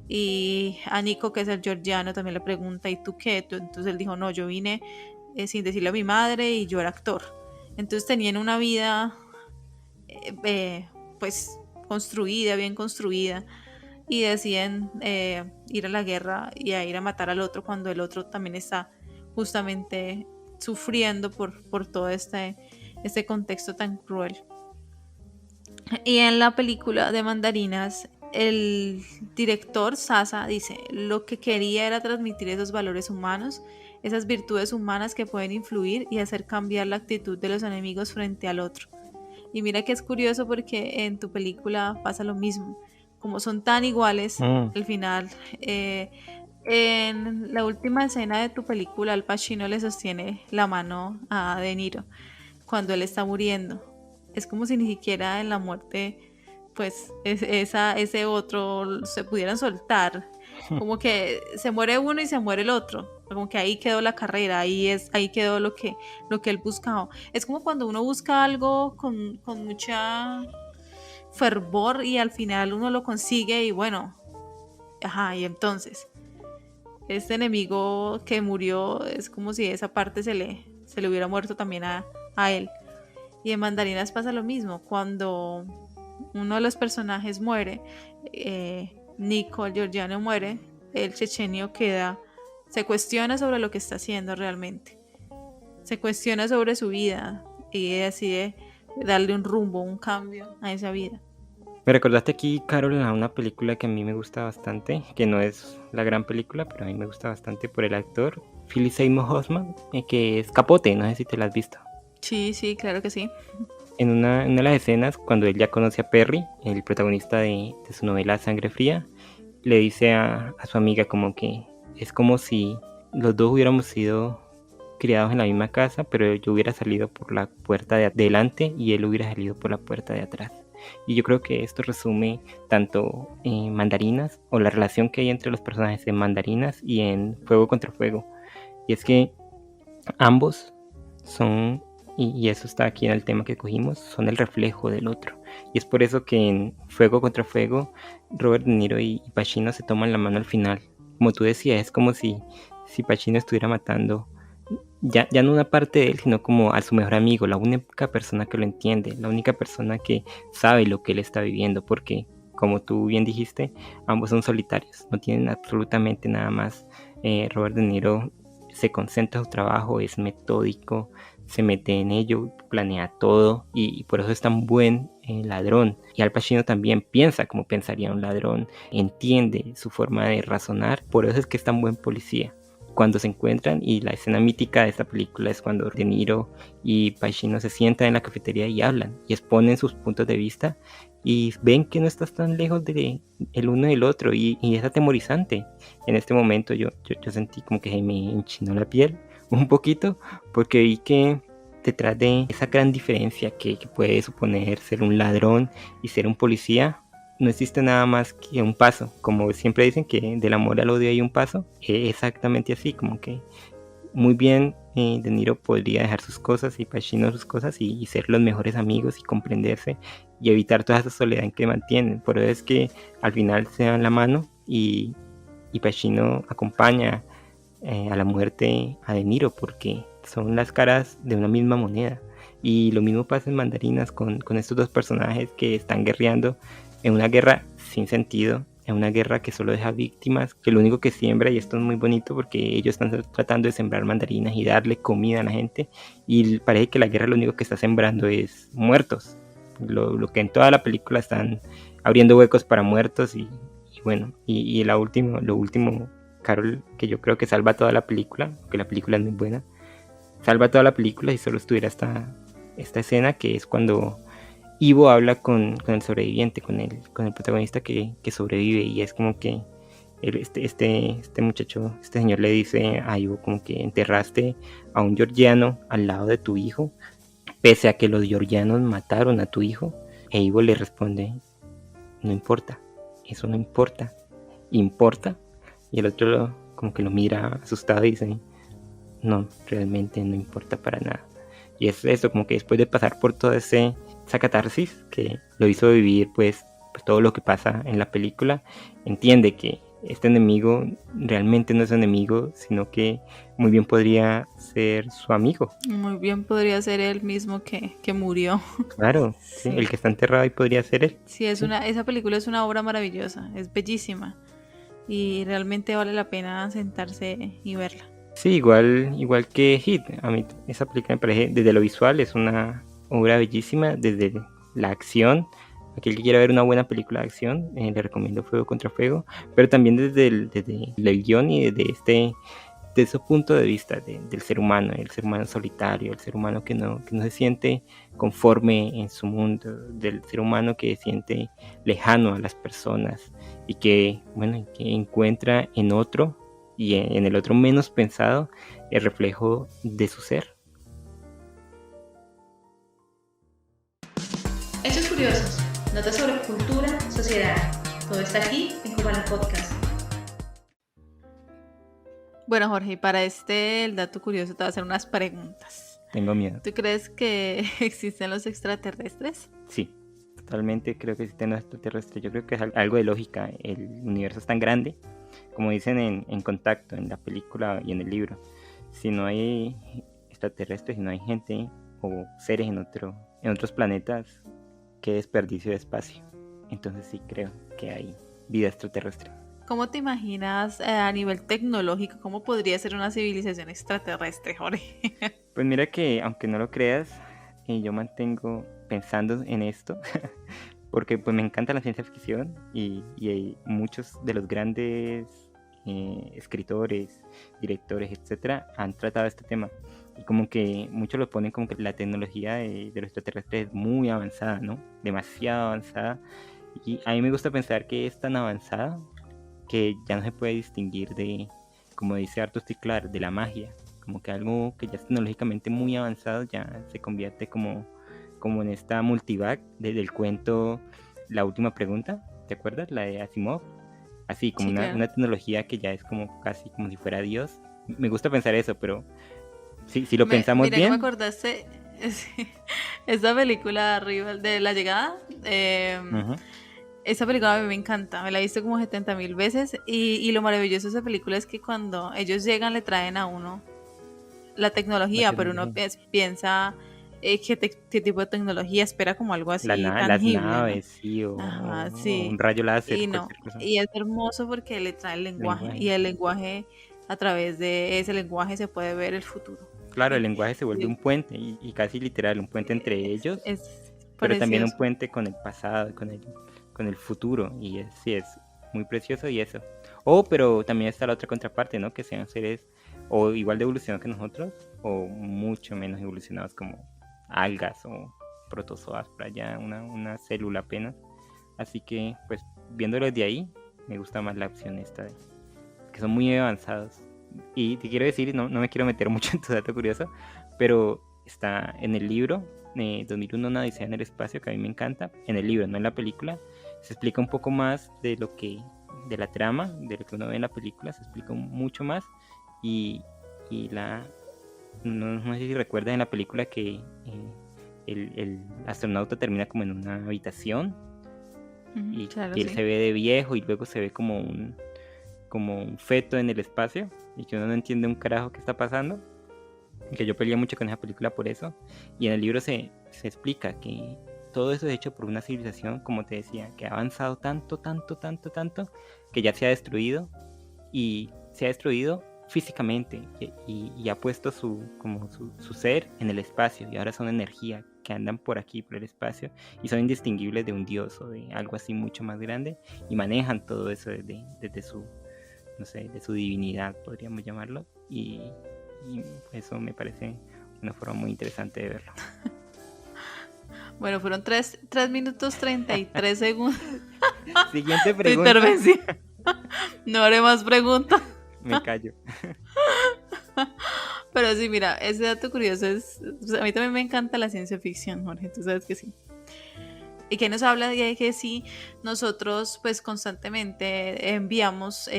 Y a Nico, que es el georgiano, también le pregunta ¿y tú qué? Entonces él dijo no, yo vine sin decirle a mi madre y yo era actor. Entonces tenían una vida pues bien construida, y deciden ir a la guerra y a ir a matar al otro cuando el otro también está justamente sufriendo por todo este contexto tan cruel. Y en la película de Mandarinas, el director Sasa dice, lo que quería era transmitir esos valores humanos, esas virtudes humanas que pueden influir y hacer cambiar la actitud de los enemigos frente al otro. Y mira que es curioso porque en tu película pasa lo mismo, como son tan iguales, al final en la última escena de tu película Al Pacino le sostiene la mano a De Niro cuando él está muriendo. Es como si ni siquiera en la muerte pues ese otro se pudieran soltar. Como que se muere uno y se muere el otro. Como que ahí quedó la carrera, ahí quedó lo que él buscaba. Es como cuando uno busca algo con mucha fervor y al final uno lo consigue y bueno, ajá, y entonces este enemigo que murió es como si esa parte se le hubiera muerto también a él. Y en Mandarinas pasa lo mismo, cuando uno de los personajes muere, Nico, el georgiano, muere, el chechenio se cuestiona sobre lo que está haciendo realmente, se cuestiona sobre su vida y decide darle un rumbo, un cambio a esa vida.
Me recordaste aquí, Carol, a una película que a mí me gusta bastante, que no es la gran película, pero a mí me gusta bastante por el actor Philip Seymour Hoffman, que es Capote, no sé si te la has visto.
Sí, claro que sí.
En una de las escenas, cuando él ya conoce a Perry, el protagonista de su novela Sangre Fría, le dice a su amiga como que es como si los dos hubiéramos sido criados en la misma casa, pero yo hubiera salido por la puerta de adelante y él hubiera salido por la puerta de atrás. Y yo creo que esto resume tanto en Mandarinas, o la relación que hay entre los personajes en Mandarinas y en Fuego contra Fuego. Y es que ambos son, y eso está aquí en el tema que cogimos, son el reflejo del otro. Y es por eso que en Fuego contra Fuego, Robert De Niro y Pacino se toman la mano al final. Como tú decías, es como si Pacino estuviera matando ya no una parte de él, sino como a su mejor amigo, la única persona que lo entiende, la única persona que sabe lo que él está viviendo, porque como tú bien dijiste, ambos son solitarios, no tienen absolutamente nada más. Robert De Niro se concentra en su trabajo, es metódico, se mete en ello, planea todo y por eso es tan buen ladrón. Y Al Pacino también piensa como pensaría un ladrón, entiende su forma de razonar, por eso es que es tan buen policía. Cuando se encuentran, y la escena mítica de esta película es cuando De Niro y Pacino se sientan en la cafetería y hablan y exponen sus puntos de vista y ven que no estás tan lejos de el uno del otro y es atemorizante. En este momento yo sentí como que me enchinó la piel un poquito porque vi que detrás de esa gran diferencia que puede suponer ser un ladrón y ser un policía, no existe nada más que un paso. Como siempre dicen que del amor al odio hay un paso, exactamente así, como que muy bien De Niro podría dejar sus cosas y Pacino sus cosas y ser los mejores amigos y comprenderse y evitar toda esa soledad en que mantienen. Por eso es que al final se dan la mano y Pacino acompaña a la muerte a De Niro porque son las caras de una misma moneda. Y lo mismo pasa en Mandarinas con estos dos personajes que están guerreando en una guerra sin sentido, en una guerra que solo deja víctimas, que lo único que siembra, y esto es muy bonito porque ellos están tratando de sembrar mandarinas y darle comida a la gente, y parece que la guerra lo único que está sembrando es muertos, lo que en toda la película están abriendo huecos para muertos, y bueno, y lo último, Carol, que yo creo que salva toda la película, porque la película es muy buena, salva toda la película si solo estuviera esta escena, que es cuando Ivo habla con el sobreviviente, con el protagonista que sobrevive, y es como que este muchacho, este señor le dice a Ivo como que enterraste a un georgiano al lado de tu hijo, pese a que los georgianos mataron a tu hijo. E Ivo le responde, no importa, eso no importa, importa. Y el otro como que lo mira asustado y dice, no, realmente no importa para nada. Y es eso, como que después de pasar por toda esa catarsis que lo hizo vivir pues todo lo que pasa en la película, entiende que este enemigo realmente no es enemigo, sino que muy bien podría ser su amigo.
Muy bien podría ser él mismo que murió.
Claro, sí, el que está enterrado ahí podría ser él.
Sí, esa película es una obra maravillosa, es bellísima y realmente vale la pena sentarse y verla.
Sí, igual que Hit, a mí esa película me parece, desde lo visual es una obra bellísima, desde la acción, aquel que quiera ver una buena película de acción, le recomiendo Fuego contra Fuego, pero también desde el guión y desde ese punto de vista del ser humano, el ser humano solitario, el ser humano que no se siente conforme en su mundo, del ser humano que se siente lejano a las personas y que encuentra en otro, y en el otro menos pensado, el reflejo de su ser.
Hechos curiosos. Notas sobre cultura, sociedad. Todo está aquí en Cubana Podcast.
Bueno, Jorge, y para el dato curioso te voy a hacer unas preguntas.
Tengo miedo.
¿Tú crees que existen los extraterrestres?
Sí, totalmente creo que existen los extraterrestres. Yo creo que es algo de lógica. El universo es tan grande, como dicen en Contacto, en la película y en el libro. Si no hay extraterrestres, si no hay gente o seres en otros planetas, qué desperdicio de espacio. Entonces sí creo que hay vida extraterrestre.
¿Cómo te imaginas a nivel tecnológico cómo podría ser una civilización extraterrestre, Jorge?
Pues mira que, aunque no lo creas, yo mantengo pensando en esto, porque pues me encanta la ciencia ficción y muchos de los grandes escritores, directores, etcétera, han tratado este tema. Y como que muchos lo ponen como que la tecnología de los extraterrestres es muy avanzada, ¿no? Demasiado avanzada. Y a mí me gusta pensar que es tan avanzada que ya no se puede distinguir de, como dice Arthur C. Clarke, de la magia. Como que algo que ya es tecnológicamente muy avanzado ya se convierte como en esta multivac del cuento La Última Pregunta, ¿te acuerdas? La de Asimov. Así, como
Sí,
una
claro.
tecnología que ya es como casi como si fuera Dios. Me gusta pensar eso, pero si lo pensamos
Mira que me
bien.
acordaste, sí, esa película arriba de La Llegada,
Ujú.
esa película a mí me encanta, me la he visto como 70.000 veces y lo maravilloso de esa película es que cuando ellos llegan le traen a uno la
La
tecnología, pero uno
tecnología.
piensa qué tipo de tecnología espera como algo así
Las
tangible, ¿no?
naves, sí,
Ajá,
o un
sí.
rayo láser,
Y no,
cualquier cosa.
y es hermoso porque le trae el lenguaje
Lenguaje.
y el lenguaje, a través de ese lenguaje se puede ver el futuro.
Claro, el
¿Sí?
lenguaje se vuelve
Y
un puente y casi literal, un puente entre ellos,
es
pero también un
precioso.
puente con el pasado, con el futuro. Y sí, es muy precioso y eso. Pero también está la otra contraparte, ¿no? Que sean seres o igual de evolucionados que nosotros o mucho menos evolucionados como algas o protozoas por allá, una célula apenas. Así que, pues, viéndolo de ahí, me gusta más la opción esta de que son muy avanzados. Y te quiero decir, no me quiero meter mucho en tu dato curioso, pero está en el libro 2001 una odisea en el espacio, que a mí me encanta, en el libro, no en la película, se explica un poco más de la trama, de lo que uno ve en la película, se explica mucho más y no sé si recuerdas en la película que el astronauta termina como en una habitación
Ujú,
y
claro,
que él
sí.
se ve de viejo y luego se ve como un feto en el espacio y que uno no entiende un carajo qué está pasando. Y que yo peleé mucho con esa película por eso. Y en el libro se explica que todo eso es hecho por una civilización, como te decía, que ha avanzado tanto, tanto, tanto, tanto, que ya se ha destruido y se ha destruido físicamente y ha puesto su ser en el espacio y ahora son energía que andan por aquí, por el espacio y son indistinguibles de un dios o de algo así mucho más grande y manejan todo eso desde su, no sé, de su divinidad, podríamos llamarlo, y eso me parece una forma muy interesante de verlo.
Bueno, fueron 3 minutos 33 segundos
Siguiente
de
pregunta.
intervención. No haré más preguntas.
Me callo.
Pero sí, mira, ese dato curioso es, pues, a mí también me encanta la ciencia ficción, Jorge, tú sabes que sí. Y que nos habla de que sí, nosotros pues constantemente enviamos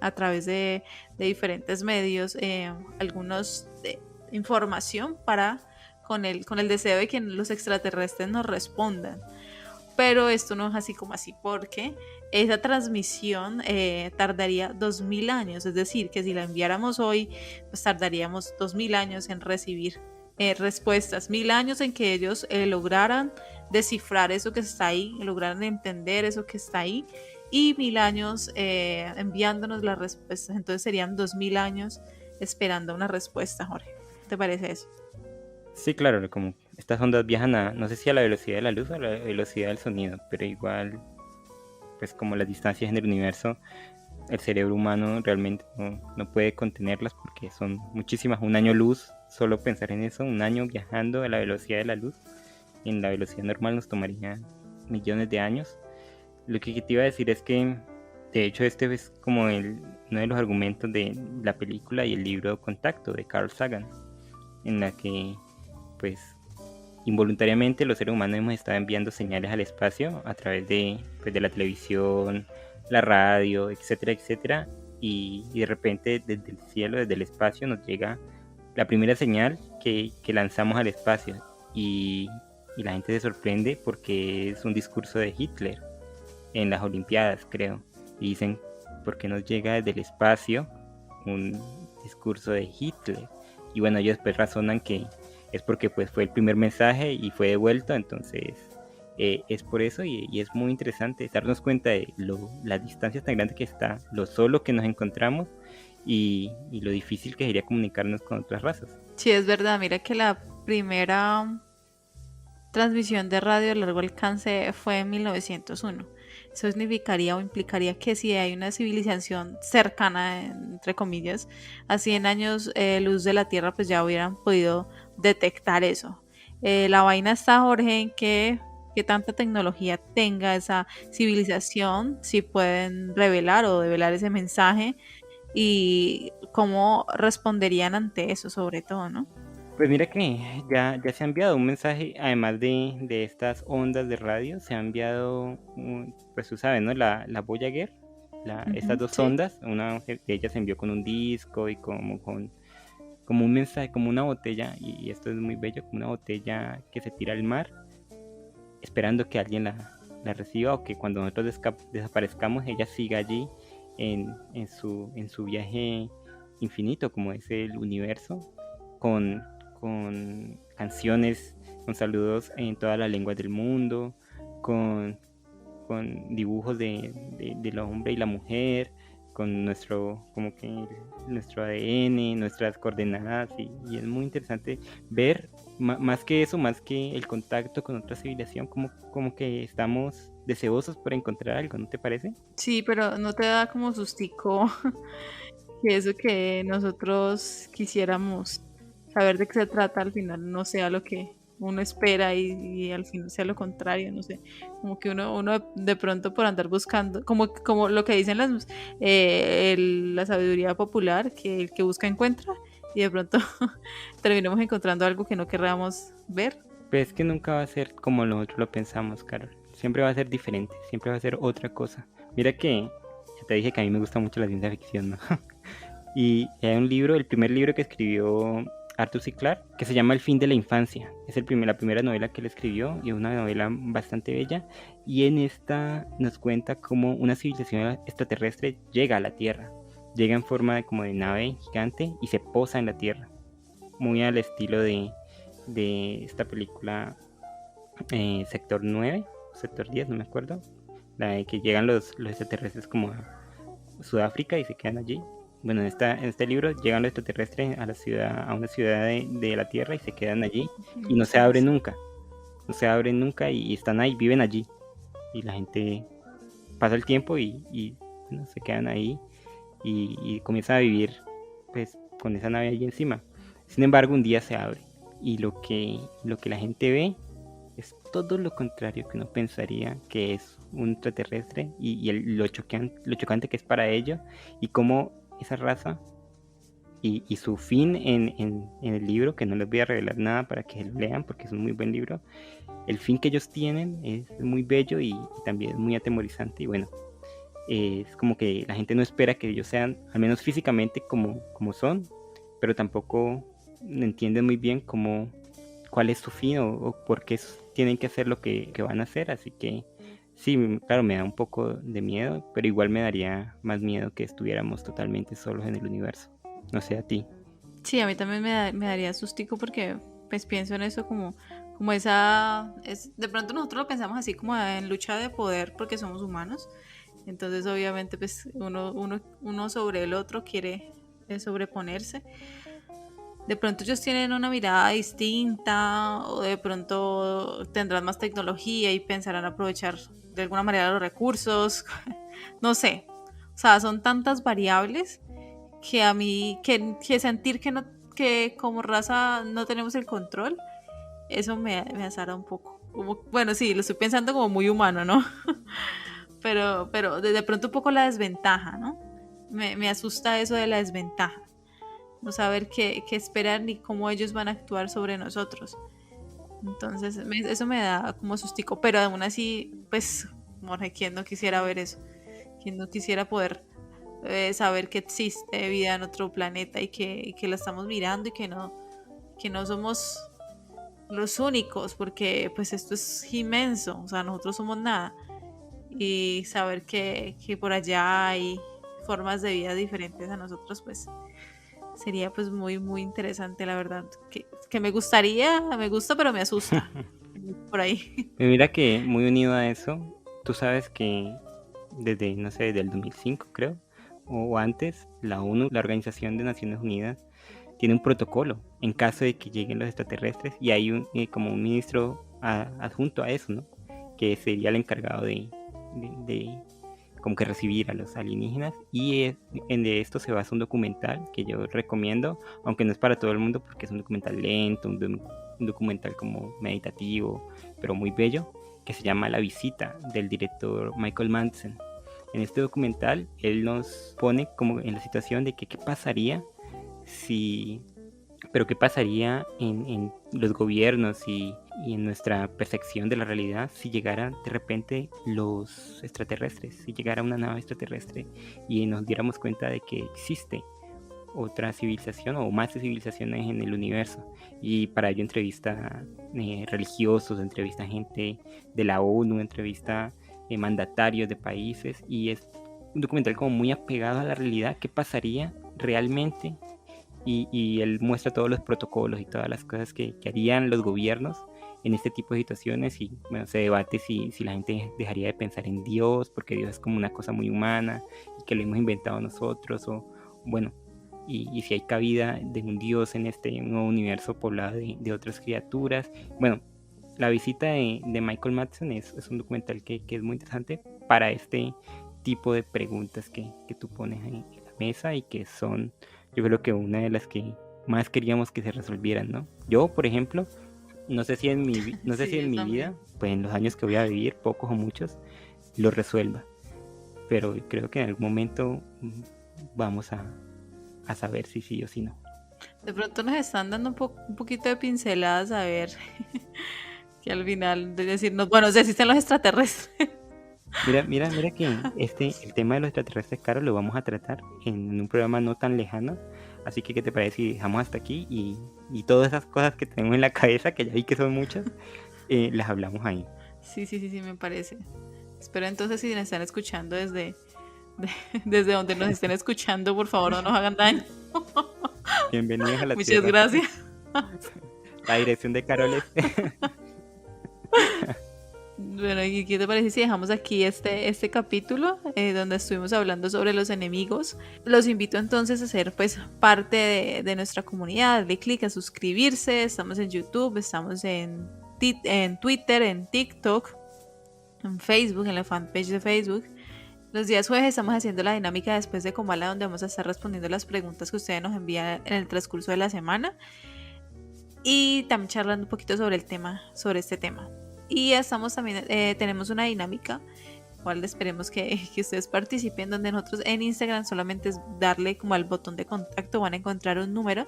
a través de diferentes medios algunos información para con el deseo de que los extraterrestres nos respondan. Pero esto no es así como así, porque esa transmisión tardaría 2000 años, es decir, que si la enviáramos hoy, pues tardaríamos 2000 años en recibir respuestas, 1000 años en que ellos lograran descifrar eso que está ahí, lograran entender eso que está ahí, y 1000 años enviándonos las respuestas. Entonces serían 2000 años esperando una respuesta, Jorge. ¿Te parece eso?
Sí, claro, como estas ondas viajan no sé si a la velocidad de la luz o a la velocidad del sonido, pero igual, pues como las distancias en el universo, el cerebro humano realmente no puede contenerlas porque son muchísimas. Un año luz, solo pensar en eso, un año viajando a la velocidad de la luz, en la velocidad normal nos tomaría millones de años. Lo que te iba a decir es que, de hecho, este es como uno de los argumentos de la película y el libro Contacto de Carl Sagan, en la que, pues, involuntariamente los seres humanos hemos estado enviando señales al espacio a través de, pues, de la televisión, la radio, etcétera, etcétera, y de repente desde el cielo, desde el espacio nos llega la primera señal que lanzamos al espacio y la gente se sorprende porque es un discurso de Hitler en las Olimpiadas, creo. Y dicen, ¿por qué nos llega desde el espacio un discurso de Hitler? Y bueno, ellos después razonan que es porque pues fue el primer mensaje y fue devuelto, entonces es por eso y es muy interesante darnos cuenta de las distancias tan grandes que está, lo solo que nos encontramos y lo difícil que sería comunicarnos con otras razas.
Sí, es verdad, mira que la primera transmisión de radio de largo alcance fue en 1901. Eso significaría o implicaría que si hay una civilización cercana, entre comillas, a 100 años luz de la Tierra, pues ya hubieran podido detectar eso. La vaina está, Jorge, en que tanta tecnología tenga esa civilización, si pueden revelar o develar ese mensaje y cómo responderían ante eso, sobre todo, ¿no?
Pues mira que ya se ha enviado un mensaje, además de estas ondas de radio, se ha enviado, pues tú sabes, ¿no? La Voyager, estas dos
Sí.
ondas, una de ellas se envió con un disco y como un mensaje, como una botella, y esto es muy bello, como una botella que se tira al mar, esperando que alguien la reciba o que cuando nosotros desaparezcamos ella siga allí en su viaje infinito, como es el universo, con canciones, con saludos en todas las lenguas del mundo, con, con dibujos del hombre y la mujer, con nuestro ADN, nuestras coordenadas, y es muy interesante ver, más que eso, más que el contacto con otra civilización, como que estamos deseosos por encontrar algo, ¿no te parece?
Sí, pero no te da como sustico que eso que nosotros quisiéramos saber de qué se trata al final no sea lo que uno espera y al final sea lo contrario, no sé, como que uno de pronto por andar buscando, como lo que dicen la sabiduría popular, que el que busca encuentra y de pronto terminamos encontrando algo que no querramos ver.
Pues es que nunca va a ser como nosotros lo pensamos, Carol. Siempre va a ser diferente, siempre va a ser otra cosa. Mira que ya te dije que a mí me gusta mucho la ciencia ficción, ¿no? Y hay un libro, el primer libro que escribió Arthur C. Clarke, que se llama El fin de la infancia. Es la primera novela que él escribió y es una novela bastante bella. Y en esta nos cuenta cómo una civilización extraterrestre llega a la Tierra. Llega en forma como de nave gigante y se posa en la Tierra. Muy al estilo de esta película Sector 9, Sector 10, no me acuerdo. La de que llegan los extraterrestres como a Sudáfrica y se quedan allí. Bueno, en este libro llegan los extraterrestres a una ciudad de la Tierra y se quedan allí y no se abren nunca. No se abren nunca y están ahí, viven allí. Y la gente pasa el tiempo y bueno, se quedan ahí y comienzan a vivir pues con esa nave allí encima. Sin embargo, un día se abre y lo que la gente ve es todo lo contrario que uno pensaría que es un extraterrestre lo chocante que es para ello y cómo esa raza y su fin en el libro, que no les voy a revelar nada para que lo lean porque es un muy buen libro, el fin que ellos tienen es muy bello y también es muy atemorizante y bueno, es como que la gente no espera que ellos sean, al menos físicamente, como son, pero tampoco entienden muy bien cuál es su fin o por qué tienen que hacer lo que van a hacer, así que sí, claro, me da un poco de miedo, pero igual me daría más miedo que estuviéramos totalmente solos en el universo. No sé a ti.
Sí, a mí también me daría sustico porque pues pienso en eso como de pronto nosotros lo pensamos así como en lucha de poder porque somos humanos, entonces obviamente pues uno sobre el otro quiere sobreponerse. De pronto ellos tienen una mirada distinta o de pronto tendrán más tecnología y pensarán aprovechar de alguna manera los recursos, no sé, o sea, son tantas variables que a mí, que sentir que, no, que como raza no tenemos el control, eso me azara un poco. Bueno, sí, lo estoy pensando como muy humano, ¿no? pero de pronto un poco la desventaja, ¿no? Me asusta eso de la desventaja, no saber qué esperar ni cómo ellos van a actuar sobre nosotros. Entonces eso me da como sustico, pero aún así, pues, Jorge, ¿quién no quisiera ver eso? ¿Quién no quisiera poder saber que existe vida en otro planeta y que la estamos mirando y que no somos los únicos? Porque pues esto es inmenso, o sea, nosotros somos nada. Y saber que por allá hay formas de vida diferentes a nosotros, pues sería pues muy, muy interesante, la verdad. Que me gusta, pero me asusta. Por ahí.
Mira que muy unido a eso, tú sabes que desde, no sé, desde el 2005 creo, o antes, la ONU, la Organización de Naciones Unidas, tiene un protocolo en caso de que lleguen los extraterrestres y hay como un ministro adjunto a eso, ¿no? Que sería el encargado de como que recibir a los alienígenas, y de esto se basa un documental que yo recomiendo, aunque no es para todo el mundo porque es un documental lento, un documental como meditativo, pero muy bello, que se llama La Visita, del director Michael Madsen. En este documental él nos pone como en la situación de que qué pasaría si... Pero qué pasaría en los gobiernos y en nuestra percepción de la realidad si llegaran de repente los extraterrestres, si llegara una nave extraterrestre y nos diéramos cuenta de que existe otra civilización o más civilizaciones en el universo. Y para ello entrevista religiosos, entrevista gente de la ONU, entrevista mandatarios de países, y es un documental como muy apegado a la realidad, qué pasaría realmente, y él muestra todos los protocolos y todas las cosas que harían los gobiernos en este tipo de situaciones, y bueno, se debate si la gente dejaría de pensar en Dios, porque Dios es como una cosa muy humana y que lo hemos inventado nosotros, o bueno, y si hay cabida de un Dios en este nuevo universo poblado de otras criaturas. Bueno, La Visita de Michael Madsen es un documental que es muy interesante para este tipo de preguntas que tú pones en la mesa y que son, yo creo que una de las que más queríamos que se resolvieran, ¿no? Yo, por ejemplo, no sé si en mi vida, pues en los años que voy a vivir, pocos o muchos, lo resuelva. Pero creo que en algún momento vamos a saber si sí o si no.
De pronto nos están dando un poquito de pinceladas a ver que al final de decirnos, bueno, si existen los extraterrestres.
Mira que el tema de los extraterrestres, Caro, lo vamos a tratar en un programa no tan lejano. Así que, ¿qué te parece si dejamos hasta aquí y todas esas cosas que tenemos en la cabeza, que ya vi que son muchas, las hablamos ahí?
Sí, me parece. Espero entonces, si nos están escuchando desde donde nos estén escuchando, por favor, no nos hagan daño.
Bienvenidos a la
Muchas
Tierra.
gracias.
La dirección de Carol es...
Bueno, ¿y qué te parece si dejamos aquí este capítulo donde estuvimos hablando sobre los enemigos? Los invito entonces a ser pues parte de nuestra comunidad, darle clic a suscribirse. Estamos en YouTube, estamos en Twitter, en TikTok, en Facebook, en la fanpage de Facebook. Los días jueves estamos haciendo la dinámica después de Comala, donde vamos a estar respondiendo las preguntas que ustedes nos envían en el transcurso de la semana, y también charlando un poquito sobre este tema. Y estamos también, tenemos una dinámica, cual esperemos que ustedes participen, donde nosotros en Instagram solamente es darle como al botón de contacto, van a encontrar un número,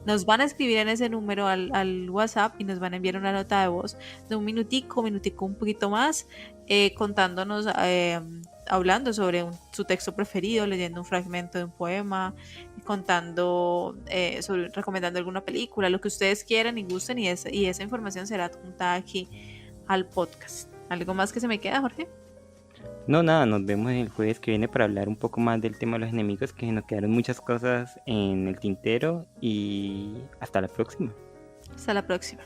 nos van a escribir en ese número al WhatsApp y nos van a enviar una nota de voz de un minutico un poquito más, contándonos, hablando sobre su texto preferido, leyendo un fragmento de un poema, contando, recomendando alguna película, lo que ustedes quieran y gusten, y esa información será adjuntada aquí al podcast. ¿Algo más que se me queda, Jorge?
No, nada, nos vemos el jueves que viene para hablar un poco más del tema de los enemigos, que nos quedaron muchas cosas en el tintero, y hasta la próxima.
Hasta la próxima.